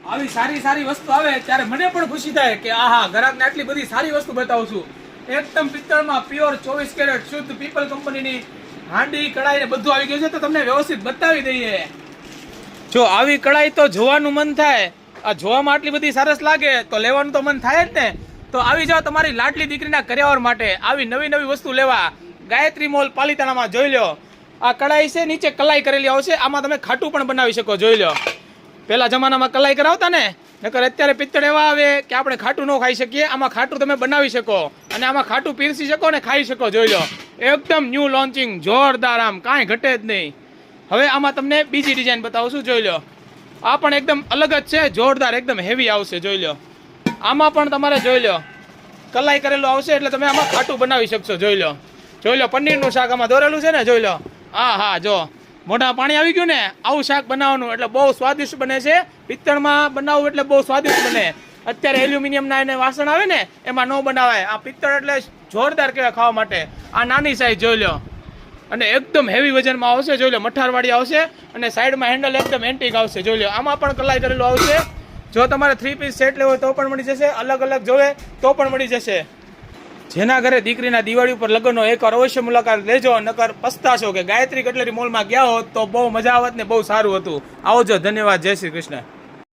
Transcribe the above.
આવી સારી સારી વસ્તુ આવે ત્યારે મને પણ ખુશી થાય કે આહા ગ્રાહકને આટલી બધી સારી વસ્તુ બતાવું છું. એકદમ પિત્તળમાં પ્યોર 24 કેરેટ શુદ્ધ પીપલ કંપનીની હાંડી કડાઈ ને બધું આવી ગયું છે. તો તમને વ્યવસ્થિત બતાવી દઈએ. જો આવી કડાઈ તો જોવાનું મન થાય, આ જોવામાં આટલી બધી સરસ લાગે તો લેવાનું તો મન થાય જ ને. તો આવી જાઓ તમારી લાડલી દીકરીના કર્યાવર માટે આવી નવી નવી વસ્તુ લેવા ગાયત્રી મોલ પાલિતાણામાં. જોઈ લો આ કડાઈ છે, નીચે કલાઈ કરેલી આવશે. આમાં તમે ખાટું પણ બનાવી શકો. જોઈ લો પેલા જમાનામાં કલાઈ કરાવતા ને, નકર અત્યારે પિત્તળ એવા આવે કે આપણે ખાટું ન ખાઈ શકીએ. આમાં ખાટું તમે બનાવી શકો અને આમાં ખાટું પીરસી શકો ને ખાઈ શકો. જોઈ લો એકદમ ન્યૂ લોન્ચિંગ, જોરદાર, આમ કાંઈ ઘટે જ નહીં. હવે આમાં તમને બીજી ડિઝાઇન બતાવું છું. જોઈ લો આ પણ એકદમ અલગ જ છે, જોરદાર, એકદમ હેવી આવશે. જોઈ લો આમાં પણ તમારે જોઈ લો કલાઈ કરેલું આવશે એટલે તમે આમાં ખાટું બનાવી શકશો. જોઈ લો પનીરનું શાક આમાં દોરેલું છે ને. જોઈ લો હા જો મોઢા પાણી આવી ગયું ને. આવું શાક બનાવવાનું એટલે બહુ સ્વાદિષ્ટ બને છે. પિત્તળમાં બનાવવું એટલે બહુ સ્વાદિષ્ટ બને. અત્યારે એલ્યુમિનિયમના એને વાસણ આવે ને એમાં ન બનાવાય. આ પિત્તળ એટલે જોરદાર કહેવાય ખાવા માટે. આ નાની સાઈઝ જોઈ લો અને એકદમ હેવી વજનમાં આવશે. જોઈ લો મઠારવાળી આવશે અને સાઈડમાં હેન્ડલ એકદમ એન્ટિક આવશે. જોઈ લો આમાં પણ કલાઈ કરેલું આવશે. જો તમારે 3 પીસ સેટ લેવો હોય તો પણ મળી જશે, અલગ અલગ જોવે તો પણ મળી જશે. જેના ઘરે દીકરીના દિવાળી ઉપર લગ્નનો એકવાર અવશ્ય મુલાકાત લેજો, નકર પસ્તાશો કે ગાયત્રી કટલરી મોલમાં ગયા હોત તો બહુ મજા આવત ને બહુ સારું હતું. આવજો. ધન્યવાદ. જય શ્રી કૃષ્ણ.